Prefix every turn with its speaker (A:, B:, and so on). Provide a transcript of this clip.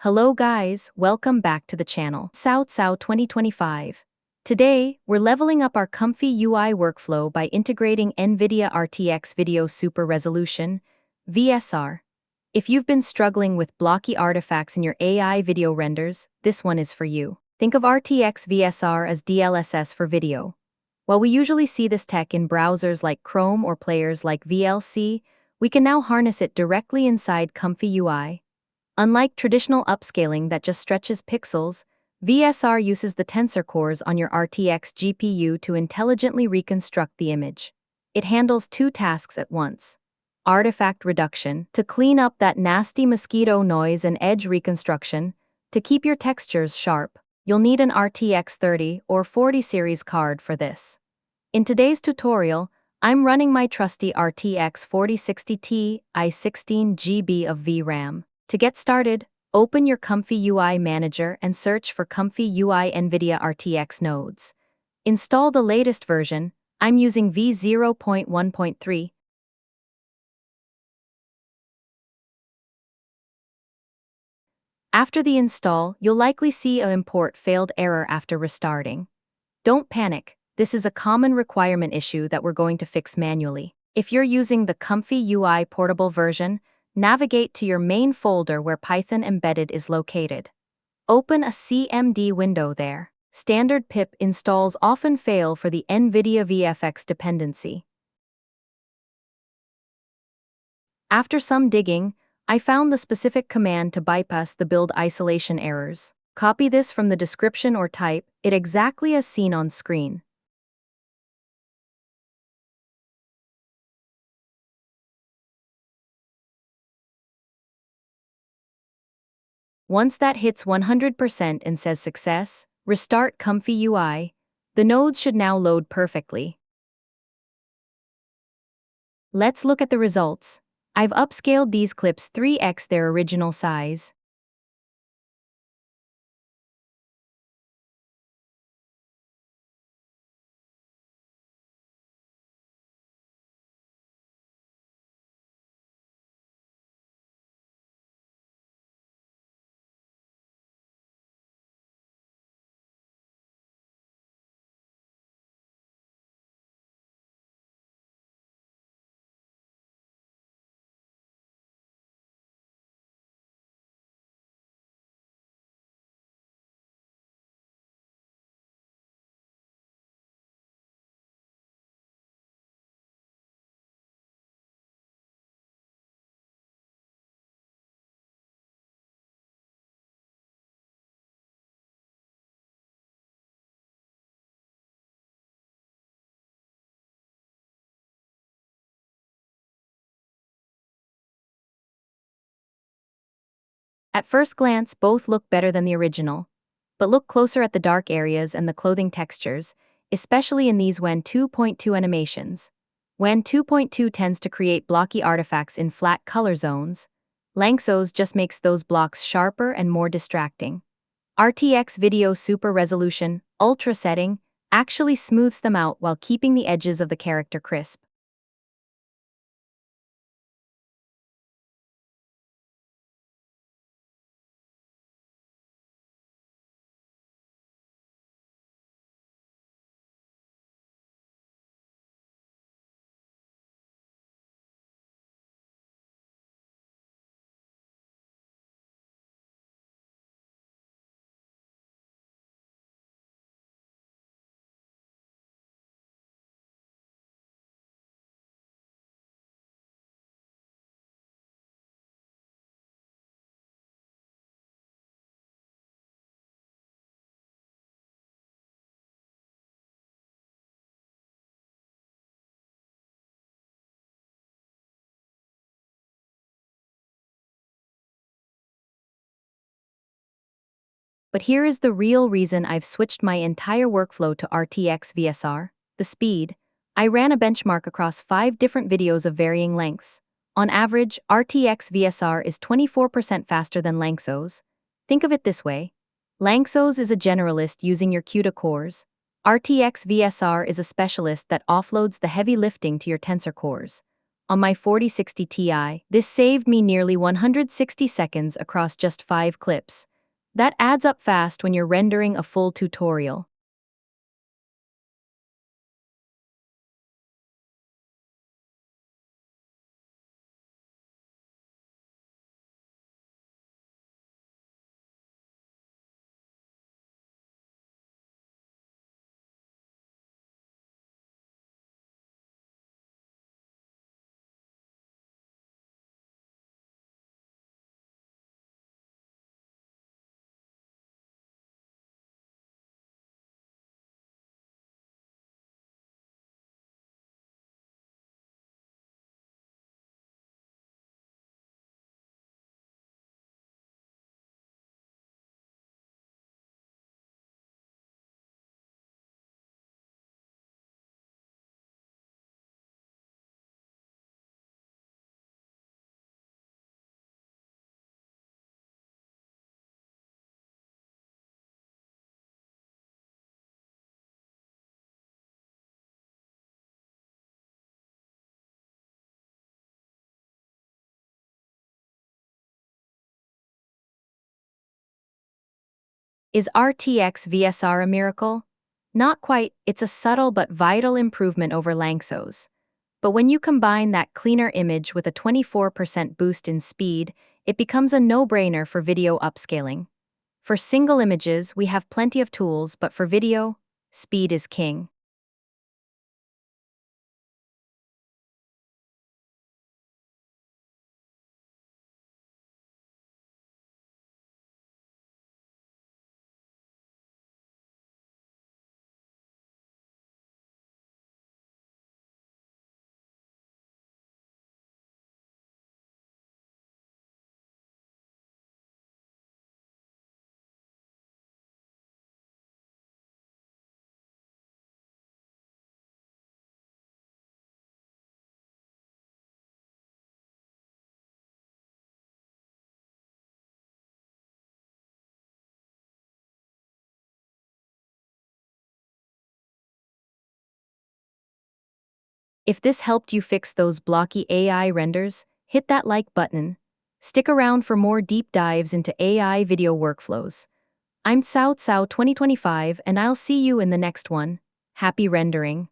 A: Hello guys, welcome back to the channel. Cao 2025. Today, we're leveling up our ComfyUI workflow by integrating NVIDIA RTX Video Super Resolution, VSR. If you've been struggling with blocky artifacts in your AI video renders, this one is for you. Think of RTX VSR as DLSS for video. While we usually see this tech in browsers like Chrome or players like VLC, we can now harness it directly inside ComfyUI. Unlike traditional upscaling that just stretches pixels, VSR uses the Tensor Cores on your RTX GPU to intelligently reconstruct the image. It handles two tasks at once. Artifact reduction, to clean up that nasty mosquito noise, and edge reconstruction, to keep your textures sharp. You'll need an RTX 30 or 40 series card for this. In today's tutorial, I'm running my trusty RTX 4060 Ti, 16 GB of VRAM. To get started, open your ComfyUI manager and search for ComfyUI NVIDIA RTX nodes. Install the latest version. I'm using v0.1.3. After the install, you'll likely see an import failed error after restarting. Don't panic, this is a common requirement issue that we're going to fix manually. If you're using the ComfyUI portable version, navigate to your main folder where Python embedded is located. Open a CMD window there. Standard pip installs often fail for the nvidia-vfx dependency. After some digging, I found the specific command to bypass the build isolation errors. Copy this from the description or type it exactly as seen on screen. Once that hits 100% and says success, restart ComfyUI. The nodes should now load perfectly. Let's look at the results. I've upscaled these clips 3x their original size. At first glance, both look better than the original. But look closer at the dark areas and the clothing textures, especially in these WAN 2.2 animations. WAN 2.2 tends to create blocky artifacts in flat color zones. Lanczos just makes those blocks sharper and more distracting. RTX Video Super Resolution, Ultra setting, actually smooths them out while keeping the edges of the character crisp. But here is the real reason I've switched my entire workflow to RTX VSR: the speed. I ran a benchmark across 5 different videos of varying lengths. On average, RTX VSR is 24% faster than Lanczos. Think of it this way. Lanczos is a generalist using your CUDA cores. RTX VSR is a specialist that offloads the heavy lifting to your Tensor Cores. On my 4060 Ti, this saved me nearly 160 seconds across just 5 clips. That adds up fast when you're rendering a full tutorial. Is RTX VSR a miracle? Not quite, it's a subtle but vital improvement over Lanczos. But when you combine that cleaner image with a 24% boost in speed, it becomes a no-brainer for video upscaling. For single images, we have plenty of tools, but for video, speed is king. If this helped you fix those blocky AI renders, hit that like button. Stick around for more deep dives into AI video workflows. I'm Cao 2025, and I'll see you in the next one. Happy rendering.